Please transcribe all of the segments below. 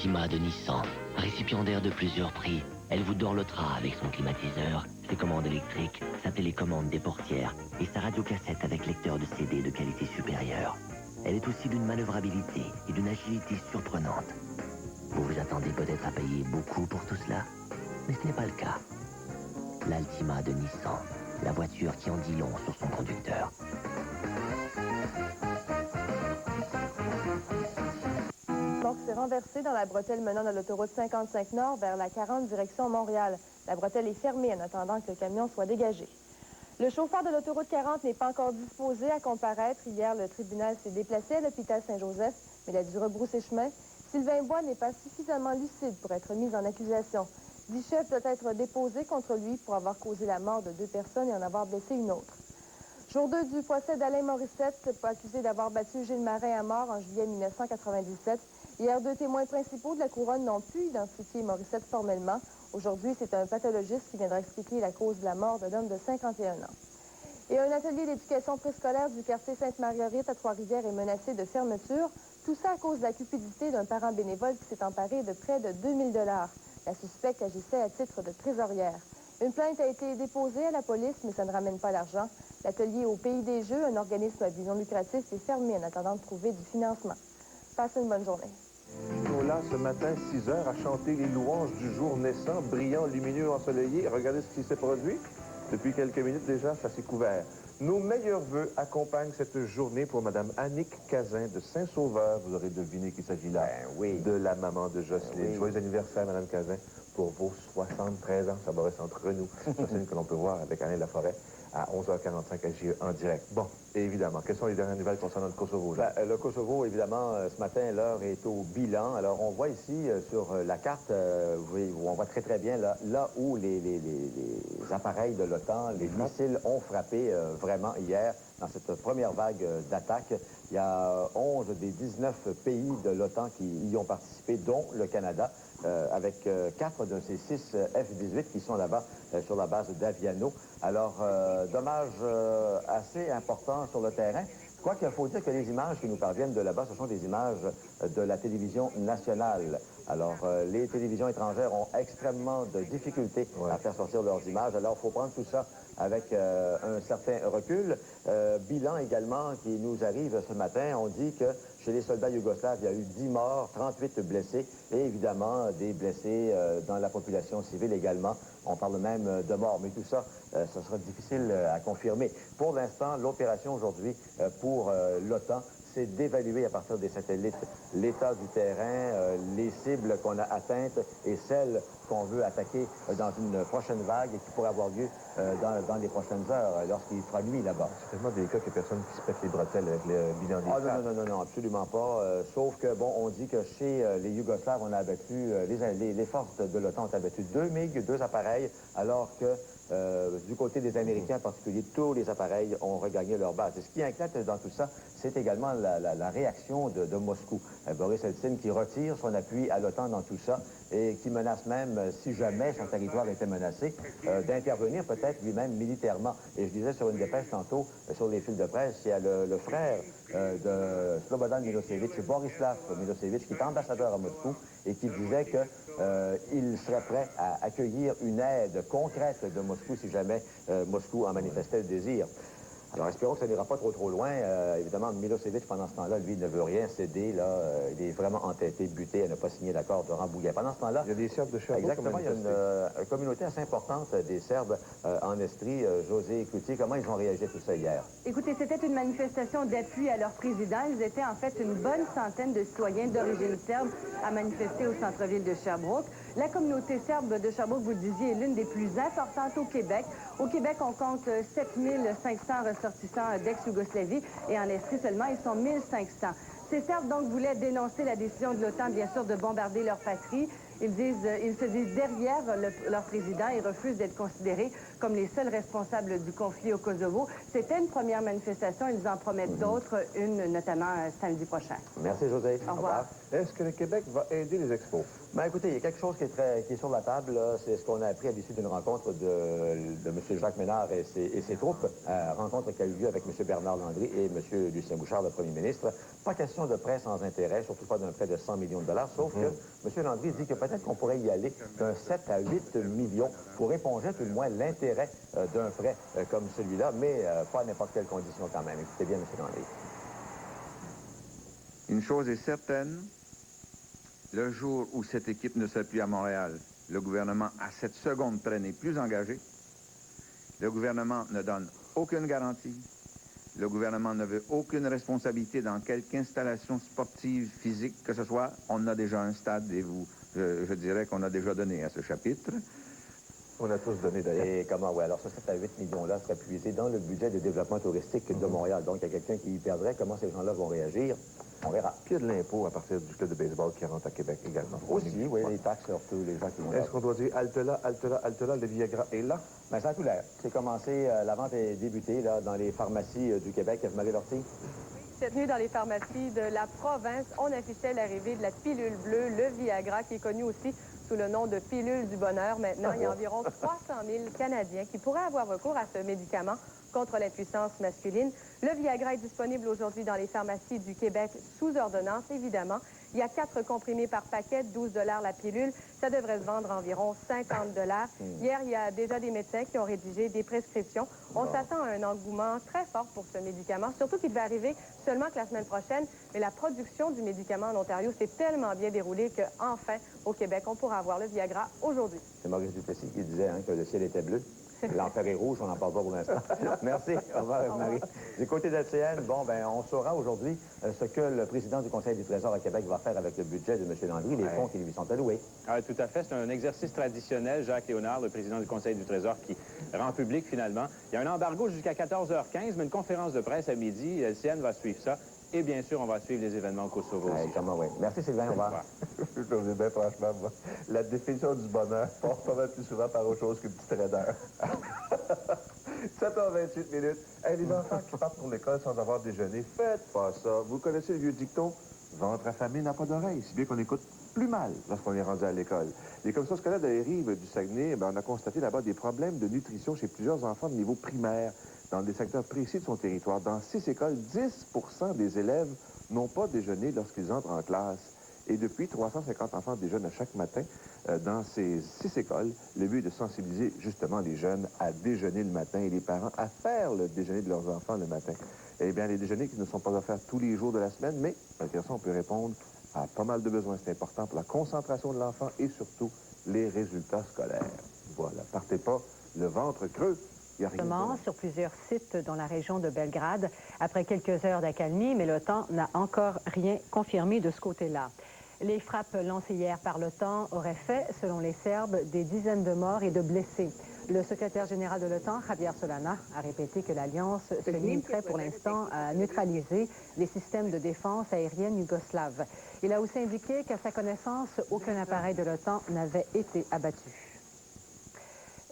Altima de Nissan, récipiendaire de plusieurs prix. Elle vous dorlotera avec son climatiseur, ses commandes électriques, sa télécommande des portières et sa radiocassette avec lecteur de CD de qualité supérieure. Elle est aussi d'une manœuvrabilité et d'une agilité surprenante. Vous vous attendez peut-être à payer beaucoup pour tout cela, mais ce n'est pas le cas. L'Altima de Nissan, la voiture qui en dit long sur son conducteur. S'est renversé dans la bretelle menant de l'autoroute 55 Nord vers la 40 direction Montréal. La bretelle est fermée en attendant que le camion soit dégagé. Le chauffeur de l'autoroute 40 n'est pas encore disposé à comparaître. Hier, le tribunal s'est déplacé à l'hôpital Saint-Joseph, mais il a dû rebrousser chemin. Sylvain Bois n'est pas suffisamment lucide pour être mis en accusation. 10 chefs doivent être déposés contre lui pour avoir causé la mort de 2 personnes et en avoir blessé une autre. Jour 2 du procès d'Alain Morissette, accusé d'avoir battu Gilles Marin à mort en juillet 1997. Hier, 2 témoins principaux de la couronne n'ont pu identifier Morissette formellement. Aujourd'hui, c'est un pathologiste qui viendra expliquer la cause de la mort d'un homme de 51 ans. Et un atelier d'éducation préscolaire du quartier Sainte-Marguerite à Trois-Rivières est menacé de fermeture. Tout ça à cause de la cupidité d'un parent bénévole qui s'est emparé de près de 2000 $. La suspecte agissait à titre de trésorière. Une plainte a été déposée à la police, mais ça ne ramène pas l'argent. L'atelier au Pays des Jeux, un organisme à but non lucratif, est fermé en attendant de trouver du financement. Passez une bonne journée. Là, ce matin, 6 heures, à chanter les louanges du jour naissant, brillant, lumineux, ensoleillé. Regardez ce qui s'est produit. Depuis quelques minutes déjà, ça s'est couvert. Nos meilleurs voeux accompagnent cette journée pour Mme Annick Cazin de Saint-Sauveur. Vous aurez deviné qu'il s'agit là de la maman de Jocelyne. Joyeux anniversaire, Mme Cazin, pour vos 73 ans. Ça va rester entre nous. Jocelyne que l'on peut voir avec Alain Laforêt à 11h45 à JE en direct. Bon, et évidemment, quelles sont les dernières nouvelles concernant le Kosovo? Le Kosovo, évidemment, ce matin, l'heure est au bilan. Alors, on voit ici, sur la carte, où on voit très, très bien là où les appareils de l'OTAN, les missiles ont frappé vraiment hier dans cette première vague d'attaques. Il y a 11 des 19 pays de l'OTAN qui y ont participé, dont le Canada, avec 4 de ces 6 F-18 qui sont là-bas sur la base d'Aviano. Alors, dommages assez importants sur le terrain. Quoiqu'il faut dire que les images qui nous parviennent de là-bas, ce sont des images de la télévision nationale. Alors, les télévisions étrangères ont extrêmement de difficultés à faire sortir leurs images. Alors, il faut prendre tout ça avec un certain recul. Bilan également qui nous arrive ce matin. On dit que chez les soldats yougoslaves, il y a eu 10 morts, 38 blessés et évidemment des blessés dans la population civile également. On parle même de morts, mais tout ça, ça sera difficile à confirmer. Pour l'instant, l'opération aujourd'hui pour l'OTAN, c'est d'évaluer à partir des satellites l'état du terrain, les cibles qu'on a atteintes et celles qu'on veut attaquer dans une prochaine vague et qui pourrait avoir lieu dans les prochaines heures, lorsqu'il fera nuit là-bas. C'est tellement délicat qu'il n'y a personne qui se pète les bretelles avec le bilan des frappes. Non, absolument pas. Sauf que, bon, on dit que chez les Yougoslaves, on a abattu, les forces de l'OTAN ont abattu 2 MiG, 2 appareils, alors que du côté des Américains en particulier, tous les appareils ont regagné leur base. Et ce qui inquiète dans tout ça, c'est également la réaction de Moscou. Boris Eltsine qui retire son appui à l'OTAN dans tout ça et qui menace même, si jamais son territoire était menacé, d'intervenir peut-être lui-même militairement. Et je disais sur une dépêche tantôt, sur les fils de presse, il y a le frère de Slobodan Milosevic, Borislav Milosevic, qui est ambassadeur à Moscou et qui disait qu'il serait prêt à accueillir une aide concrète de Moscou si jamais Moscou en manifestait le désir. Alors, espérons que ça n'ira pas trop loin. Évidemment, Milosevic, pendant ce temps-là, lui, ne veut rien céder. Il est vraiment entêté, buté à ne pas signer l'accord de Rambouillet. Pendant ce temps-là... Il y a des Serbes de Sherbrooke. Exactement, il y a une communauté assez importante des Serbes en Estrie. José Cloutier, comment ils ont réagi à tout ça hier? Écoutez, c'était une manifestation d'appui à leur président. Ils étaient en fait une bonne centaine de citoyens d'origine serbe à manifester au centre-ville de Sherbrooke. La communauté serbe de Sherbrooke, vous le disiez, est l'une des plus importantes au Québec. Au Québec, on compte 7500 ressortissants d'ex-Yougoslavie et en Estrie seulement, ils sont 1500. Ces Serbes, donc, voulaient dénoncer la décision de l'OTAN, bien sûr, de bombarder leur patrie. Ils se disent derrière leur président et refusent d'être considérés comme les seuls responsables du conflit au Kosovo. C'était une première manifestation. Ils en promettent d'autres, une notamment samedi prochain. Merci, José. Au revoir. Est-ce que le Québec va aider les expos? Ben, écoutez, il y a quelque chose qui est sur la table. C'est ce qu'on a appris à l'issue d'une rencontre de M. Jacques Ménard et ses troupes. Rencontre qui a eu lieu avec M. Bernard Landry et M. Lucien Bouchard, le premier ministre. Pas question transaction de prêt sans intérêt, surtout pas d'un prêt de 100 millions de dollars, sauf que M. Landry dit que peut-être qu'on pourrait y aller d'un 7 à 8 millions pour éponger tout le moins l'intérêt d'un prêt comme celui-là, mais pas à n'importe quelle condition quand même. Écoutez bien, M. Landry. Une chose est certaine, le jour où cette équipe ne sera plus à Montréal, le gouvernement, à cette seconde près, n'est plus engagé. Le gouvernement ne donne aucune garantie. Le gouvernement ne veut aucune responsabilité dans quelque installation sportive, physique que ce soit. On a déjà un stade et je dirais qu'on a déjà donné à ce chapitre. On a tous donné d'ailleurs. Et comment, oui, alors ce 7 à 8 millions-là serait puisé dans le budget de développement touristique de Montréal. Donc, il y a quelqu'un qui y perdrait. Comment ces gens-là vont réagir? On verra. Puis il y a de l'impôt à partir du club de baseball qui rentre à Québec également. Aussi, oui, les taxes sur tous les gens qui vont là. Est-ce qu'on doit dire halte là, halte là, halte là, le Viagra est là? Ben, ça a tout l'air. C'est commencé, la vente est débutée là, dans les pharmacies du Québec. Marie Lortie? Cette nuit, dans les pharmacies de la province, on affichait l'arrivée de la pilule bleue, le Viagra, qui est connu aussi sous le nom de pilule du bonheur. Maintenant, il y a environ 300 000 Canadiens qui pourraient avoir recours à ce médicament contre l'impuissance masculine. Le Viagra est disponible aujourd'hui dans les pharmacies du Québec sous ordonnance, évidemment. Il y a 4 comprimés par paquet, 12 $ la pilule. Ça devrait se vendre environ 50 $. Hier, il y a déjà des médecins qui ont rédigé des prescriptions. On s'attend à un engouement très fort pour ce médicament, surtout qu'il devait arriver seulement que la semaine prochaine. Mais la production du médicament en Ontario s'est tellement bien déroulée qu'enfin, au Québec, on pourra avoir le Viagra aujourd'hui. C'est Maurice Duplessis qui disait que le ciel était bleu. L'enfer est rouge, on n'en parle pas pour l'instant. Merci. Au revoir, Marie. Du côté de l'FCN, bon, ben, on saura aujourd'hui ce que le président du Conseil du Trésor à Québec va faire avec le budget de M. Landry, les fonds qui lui sont alloués. Ah, tout à fait. C'est un exercice traditionnel. Jacques Léonard, le président du Conseil du Trésor, qui rend public finalement. Il y a un embargo jusqu'à 14h15, mais une conférence de presse à midi. LCN va suivre ça. Et bien sûr, on va suivre les événements au Kosovo aussi. Comment, oui. Merci, Sylvain. Au revoir. Je vous dis bien franchement, moi, la définition du bonheur passe pas mal plus souvent par autre chose qu'une petite raideur. 7h28 minutes. Hey, les enfants qui partent pour l'école sans avoir déjeuné, faites pas ça. Vous connaissez le vieux dicton? Ventre affamé n'a pas d'oreille, si bien qu'on écoute plus mal lorsqu'on est rendu à l'école. Les commissions scolaires de la rive du Saguenay, on a constaté là-bas des problèmes de nutrition chez plusieurs enfants de niveau primaire dans des secteurs précis de son territoire. Dans 6 écoles, 10% des élèves n'ont pas déjeuné lorsqu'ils entrent en classe. Et depuis, 350 enfants déjeunent à chaque matin dans ces 6 écoles. Le but est de sensibiliser justement les jeunes à déjeuner le matin et les parents à faire le déjeuner de leurs enfants le matin. Eh bien, les déjeuners qui ne sont pas offerts tous les jours de la semaine, mais malgré ça, on peut répondre à pas mal de besoins. C'est important pour la concentration de l'enfant et surtout les résultats scolaires. Voilà, partez pas le ventre creux. Sur plusieurs sites dans la région de Belgrade, après quelques heures d'accalmie, mais l'OTAN n'a encore rien confirmé de ce côté-là. Les frappes lancées hier par l'OTAN auraient fait, selon les Serbes, des dizaines de morts et de blessés. Le secrétaire général de l'OTAN, Javier Solana, a répété que l'Alliance se limiterait pour l'instant à neutraliser les systèmes de défense aérienne yougoslaves. Il a aussi indiqué qu'à sa connaissance, aucun appareil de l'OTAN n'avait été abattu.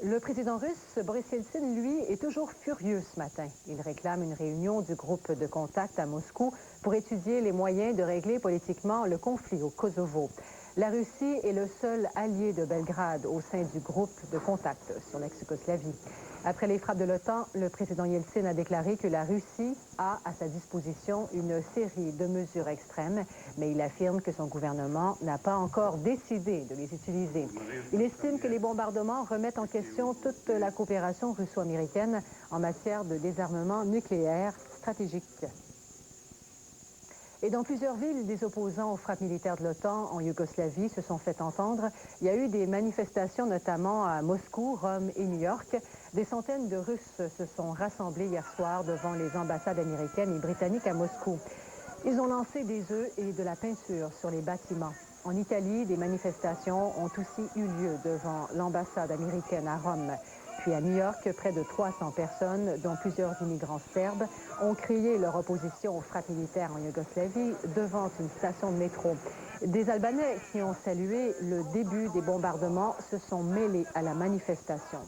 Le président russe, Boris Yeltsin, lui, est toujours furieux ce matin. Il réclame une réunion du groupe de contact à Moscou pour étudier les moyens de régler politiquement le conflit au Kosovo. La Russie est le seul allié de Belgrade au sein du groupe de contact sur l'ex-Yougoslavie. Après les frappes de l'OTAN, le président Yeltsin a déclaré que la Russie a à sa disposition une série de mesures extrêmes, mais il affirme que son gouvernement n'a pas encore décidé de les utiliser. Il estime que les bombardements remettent en question toute la coopération russo-américaine en matière de désarmement nucléaire stratégique. Et dans plusieurs villes, des opposants aux frappes militaires de l'OTAN en Yougoslavie se sont fait entendre. Il y a eu des manifestations, notamment à Moscou, Rome et New York. Des centaines de Russes se sont rassemblés hier soir devant les ambassades américaines et britanniques à Moscou. Ils ont lancé des œufs et de la peinture sur les bâtiments. En Italie, des manifestations ont aussi eu lieu devant l'ambassade américaine à Rome. Puis à New York, près de 300 personnes, dont plusieurs immigrants serbes, ont crié leur opposition aux frappes militaires en Yougoslavie devant une station de métro. Des Albanais qui ont salué le début des bombardements se sont mêlés à la manifestation.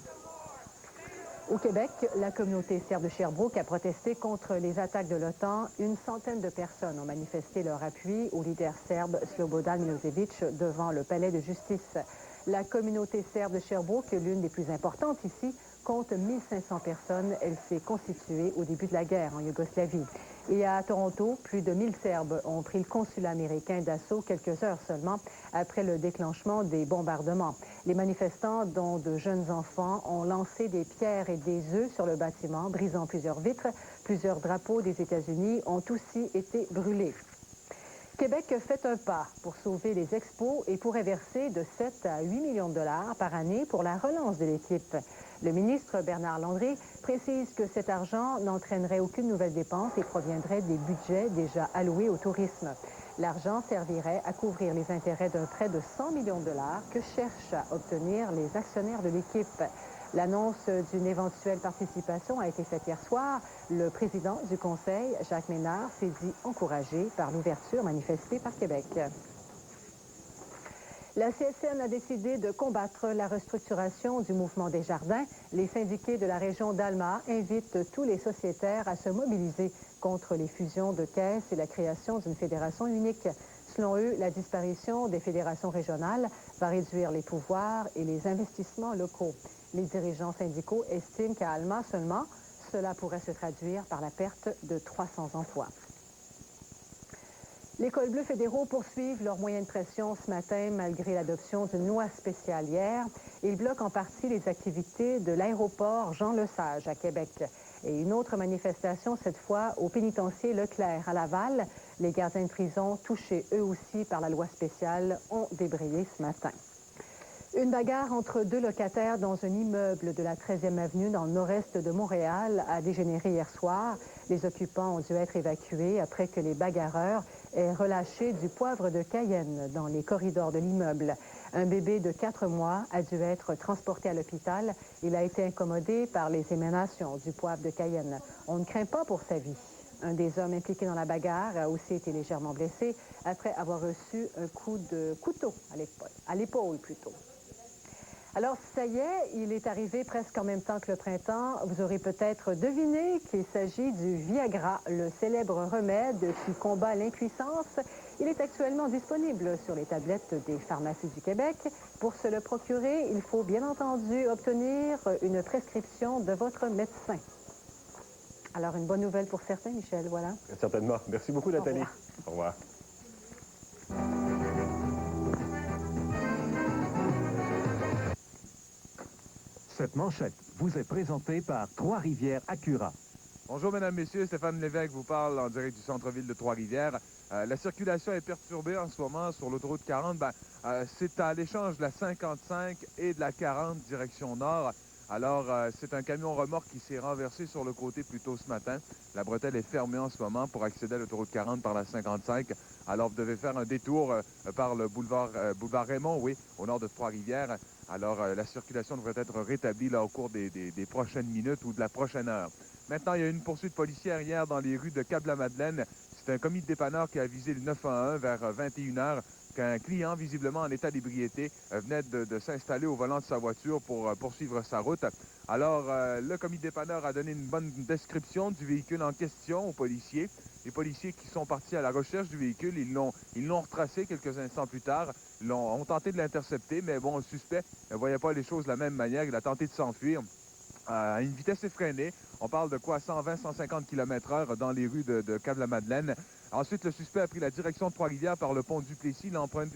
Au Québec, la communauté serbe de Sherbrooke a protesté contre les attaques de l'OTAN. Une centaine de personnes ont manifesté leur appui au leader serbe Slobodan Milosevic devant le palais de justice. La communauté serbe de Sherbrooke, l'une des plus importantes ici, compte 1500 personnes. Elle s'est constituée au début de la guerre en Yougoslavie. Et à Toronto, plus de 1000 Serbes ont pris le consulat américain d'assaut quelques heures seulement après le déclenchement des bombardements. Les manifestants, dont de jeunes enfants, ont lancé des pierres et des œufs sur le bâtiment, brisant plusieurs vitres. Plusieurs drapeaux des États-Unis ont aussi été brûlés. Québec fait un pas pour sauver les expos et pourrait verser de 7 à 8 millions de dollars par année pour la relance de l'équipe. Le ministre Bernard Landry précise que cet argent n'entraînerait aucune nouvelle dépense et proviendrait des budgets déjà alloués au tourisme. L'argent servirait à couvrir les intérêts d'un prêt de 100 millions de dollars que cherchent à obtenir les actionnaires de l'équipe. L'annonce d'une éventuelle participation a été faite hier soir. Le président du Conseil, Jacques Ménard, s'est dit encouragé par l'ouverture manifestée par Québec. La CSN a décidé de combattre la restructuration du mouvement des jardins. Les syndiqués de la région d'Alma invitent tous les sociétaires à se mobiliser contre les fusions de caisses et la création d'une fédération unique. Selon eux, la disparition des fédérations régionales va réduire les pouvoirs et les investissements locaux. Les dirigeants syndicaux estiment qu'à Alma seulement, cela pourrait se traduire par la perte de 300 emplois. Les cols bleus fédéraux poursuivent leurs moyens de pression ce matin malgré l'adoption d'une loi spéciale hier. Ils bloquent en partie les activités de l'aéroport Jean-Lesage à Québec. Et une autre manifestation, cette fois au pénitencier Leclerc à Laval. Les gardiens de prison, touchés eux aussi par la loi spéciale, ont débrayé ce matin. Une bagarre entre deux locataires dans un immeuble de la 13e avenue dans le nord-est de Montréal a dégénéré hier soir. Les occupants ont dû être évacués après que les bagarreurs aient relâché du poivre de Cayenne dans les corridors de l'immeuble. Un bébé de 4 mois a dû être transporté à l'hôpital. Il a été incommodé par les émanations du poivre de Cayenne. On ne craint pas pour sa vie. Un des hommes impliqués dans la bagarre a aussi été légèrement blessé après avoir reçu un coup de couteau à l'épaule plutôt. Alors, ça y est, il est arrivé presque en même temps que le printemps. Vous aurez peut-être deviné qu'il s'agit du Viagra, le célèbre remède qui combat l'impuissance. Il est actuellement disponible sur les tablettes des pharmacies du Québec. Pour se le procurer, il faut bien entendu obtenir une prescription de votre médecin. Alors, une bonne nouvelle pour certains, Michel, voilà. Certainement. Merci beaucoup, Nathalie. Au revoir. Cette manchette vous est présentée par Trois-Rivières Acura. Bonjour, mesdames, messieurs. Stéphane Lévesque vous parle en direct du centre-ville de Trois-Rivières. La circulation est perturbée en ce moment sur l'autoroute 40. C'est à l'échange de la 55 et de la 40 direction nord. Alors, c'est un camion remorque qui s'est renversé sur le côté plus tôt ce matin. La bretelle est fermée en ce moment pour accéder à l'autoroute 40 par la 55. Alors, vous devez faire un détour par le boulevard Raymond, oui, au nord de Trois-Rivières. Alors, la circulation devrait être rétablie là, au cours des prochaines minutes ou de la prochaine heure. Maintenant, il y a eu une poursuite policière hier dans les rues de Cap-la-Madeleine. C'est un commis de dépanneur qui a visé le 911 vers 21h qu'un client, visiblement en état d'ébriété, venait de s'installer au volant de sa voiture pour poursuivre sa route. Alors, le commis de dépanneur a donné une bonne description du véhicule en question aux policiers. Les policiers qui sont partis à la recherche du véhicule, ils l'ont retracé quelques instants plus tard. Ils ont tenté de l'intercepter, mais bon, le suspect ne voyait pas les choses de la même manière. Il a tenté de s'enfuir à une vitesse effrénée. On parle de quoi, 120-150 km/h dans les rues de Cap-la-Madeleine. Ensuite, le suspect a pris la direction de Trois-Rivières par le pont Duplessis.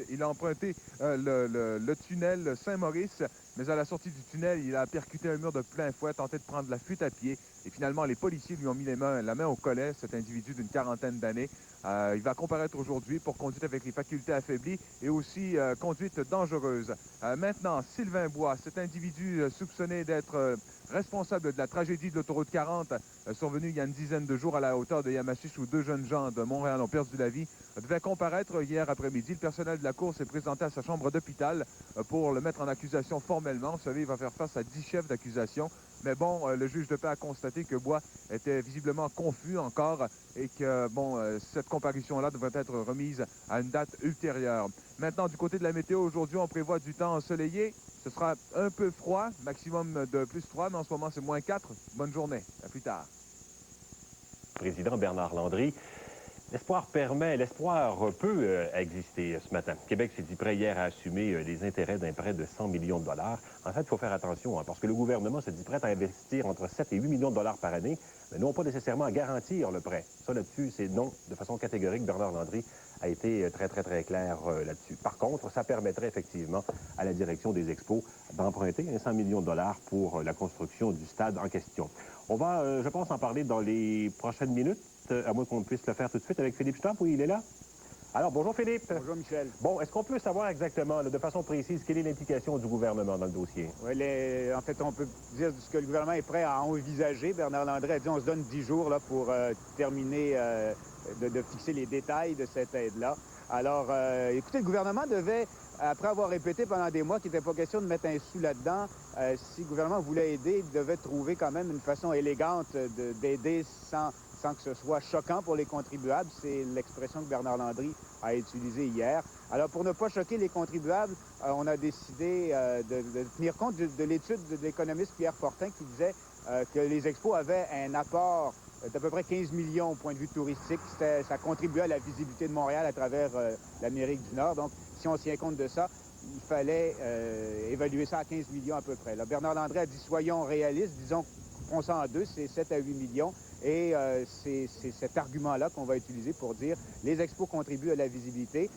Il a emprunté le tunnel Saint-Maurice, mais à la sortie du tunnel, il a percuté un mur de plein fouet, tenté de prendre la fuite à pied. Et finalement, les policiers lui ont mis la main au collet, cet individu d'une quarantaine d'années. Il va comparaître aujourd'hui pour conduite avec les facultés affaiblies et aussi conduite dangereuse. Maintenant, Sylvain Bois, cet individu soupçonné d'être responsable de la tragédie de l'autoroute 40 survenue il y a une dizaine de jours à la hauteur de Yamachiche où 2 jeunes gens de Montréal ont perdu la vie, devait comparaître hier après-midi. Le personnel de la cour s'est présenté à sa chambre d'hôpital pour le mettre en accusation formellement. Vous savez, il va faire face à 10 chefs d'accusation. Mais bon, le juge de paix a constaté que Bois était visiblement confus encore et que, bon, cette comparution-là devrait être remise à une date ultérieure. Maintenant, du côté de la météo, aujourd'hui, on prévoit du temps ensoleillé. Ce sera un peu froid, maximum de plus 3, mais en ce moment, c'est moins 4. Bonne journée. À plus tard. Président Bernard Landry. L'espoir peut exister ce matin. Québec s'est dit prêt hier à assumer les intérêts d'un prêt de 100 millions de dollars. En fait, il faut faire attention, parce que le gouvernement s'est dit prêt à investir entre 7 et 8 millions de dollars par année, mais non pas nécessairement à garantir le prêt. Ça, là-dessus, c'est non, de façon catégorique. Bernard Landry a été très clair là-dessus. Par contre, ça permettrait effectivement à la direction des Expos d'emprunter 100 millions de dollars pour la construction du stade en question. On va, je pense, en parler dans les prochaines minutes, à moins qu'on puisse le faire tout de suite avec Philippe Stopp. Oui, il est là? Alors, bonjour Philippe. Bonjour Michel. Bon, est-ce qu'on peut savoir exactement, de façon précise, quelle est l'implication du gouvernement dans le dossier? Oui, en fait, on peut dire ce que le gouvernement est prêt à envisager. Bernard Landry a dit on se donne 10 jours là, pour terminer de fixer les détails de cette aide-là. Alors, écoutez, le gouvernement devait, après avoir répété pendant des mois qu'il n'était pas question de mettre un sou là-dedans, si le gouvernement voulait aider, il devait trouver quand même une façon élégante d'aider sans que ce soit choquant pour les contribuables. C'est l'expression que Bernard Landry a utilisée hier. Alors, pour ne pas choquer les contribuables, on a décidé de tenir compte de l'étude de l'économiste Pierre Fortin qui disait que les expos avaient un apport d'à peu près 15 millions au point de vue touristique. Ça contribuait à la visibilité de Montréal à travers l'Amérique du Nord. Donc, si on tient compte de ça, il fallait évaluer ça à 15 millions à peu près. Là, Bernard Landry a dit soyons réalistes, disons qu'on ça en deux, c'est 7 à 8 millions. Et c'est cet argument-là qu'on va utiliser pour dire les expos contribuent à la visibilité.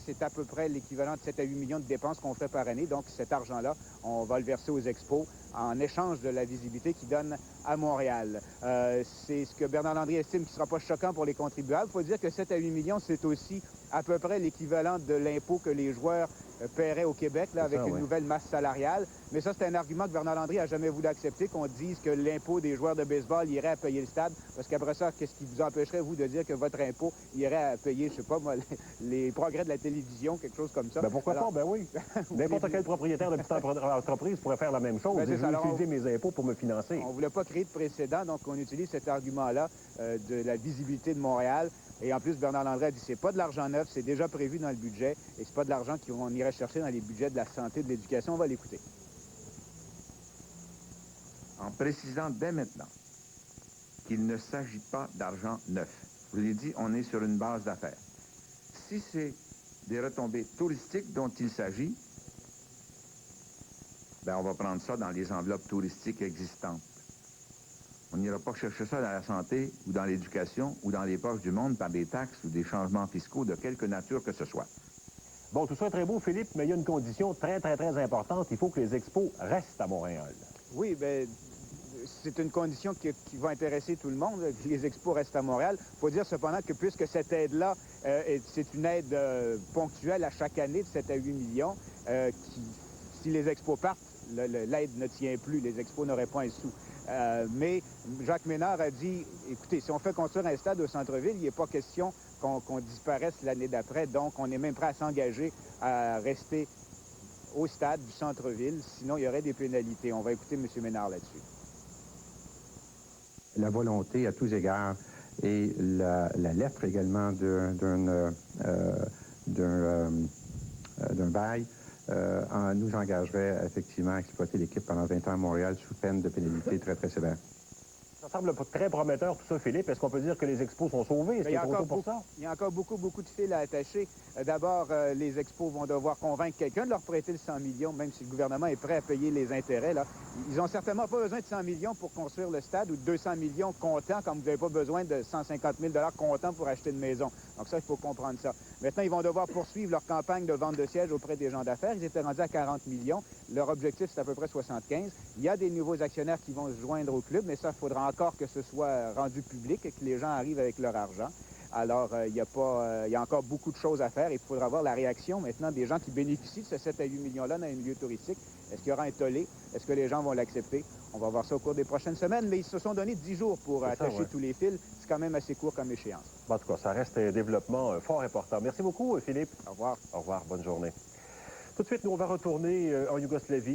C'est à peu près l'équivalent de 7 à 8 millions de dépenses qu'on fait par année. Donc, cet argent-là, on va le verser aux expos en échange de la visibilité qu'ils donnent à Montréal. C'est ce que Bernard Landry estime qui ne sera pas choquant pour les contribuables. Il faut dire que 7 à 8 millions, c'est aussi à peu près l'équivalent de l'impôt que les joueurs paieraient au Québec, là, avec une nouvelle masse salariale. Mais ça, c'est un argument que Bernard Landry n'a jamais voulu accepter, qu'on dise que l'impôt des joueurs de baseball irait à payer le stade. Parce qu'après ça, qu'est-ce qui vous empêcherait, vous, de dire que votre impôt irait à payer, je sais pas moi, les progrès de la télévision, quelque chose comme ça? Ben pourquoi pas? Ben oui. N'importe quel propriétaire de petite entreprise pourrait faire la même chose. Ben, je vais utiliser mes impôts pour me financer. On ne voulait pas créer de précédent, donc on utilise cet argument-là de la visibilité de Montréal. Et en plus, Bernard Landry a dit c'est pas de l'argent neuf, c'est déjà prévu dans le budget, et c'est pas de l'argent qu'on irait chercher dans les budgets de la santé, de l'éducation. On va l'écouter. En précisant dès maintenant qu'il ne s'agit pas d'argent neuf. Je vous l'ai dit, on est sur une base d'affaires. Si c'est des retombées touristiques dont il s'agit, ben on va prendre ça dans les enveloppes touristiques existantes. On n'ira pas chercher ça dans la santé ou dans l'éducation ou dans les poches du monde par des taxes ou des changements fiscaux de quelque nature que ce soit. Bon, tout ça est très beau, Philippe, mais il y a une condition très importante. Il faut que les expos restent à Montréal. Oui, bien, c'est une condition qui va intéresser tout le monde, que les expos restent à Montréal. Il faut dire cependant que puisque cette aide-là, c'est une aide ponctuelle à chaque année de 7 à 8 millions, si les expos partent, l'aide ne tient plus, les expos n'auraient pas un sou. Mais Jacques Ménard a dit, écoutez, si on fait construire un stade au centre-ville, il n'est pas question qu'on disparaisse l'année d'après. Donc, on est même prêt à s'engager à rester au stade du centre-ville. Sinon, il y aurait des pénalités. On va écouter M. Ménard là-dessus. La volonté à tous égards et la lettre également d'un bail nous engagerait effectivement à exploiter l'équipe pendant 20 ans à Montréal sous peine de pénalité très sévère. Ça semble très prometteur tout ça, Philippe. Est-ce qu'on peut dire que les expos sont sauvés? Est-ce qu'il y a trop tôt pour ça? Il y a encore beaucoup de fils à attacher. D'abord, les expos vont devoir convaincre quelqu'un de leur prêter le 100 millions, même si le gouvernement est prêt à payer les intérêts. Là. Ils n'ont certainement pas besoin de 100 millions pour construire le stade ou de 200 millions comptants, comme vous n'avez pas besoin de 150 000 $ comptants pour acheter une maison. Donc ça, il faut comprendre ça. Maintenant, ils vont devoir poursuivre leur campagne de vente de sièges auprès des gens d'affaires. Ils étaient rendus à 40 millions. Leur objectif, c'est à peu près 75. Il y a des nouveaux actionnaires qui vont se joindre au club, mais ça, il faudra encore que ce soit rendu public et que les gens arrivent avec leur argent. Alors, il y a encore beaucoup de choses à faire. Il faudra voir la réaction maintenant des gens qui bénéficient de ce 7 à 8 millions-là dans les milieux touristiques. Est-ce qu'il y aura un tollé? Est-ce que les gens vont l'accepter? On va voir ça au cours des prochaines semaines, mais ils se sont donné 10 jours pour attacher tous les fils. C'est quand même assez court comme échéance. En tout cas, ça reste un développement fort important. Merci beaucoup, Philippe. Au revoir. Au revoir, bonne journée. Tout de suite, nous, on va retourner en Yougoslavie.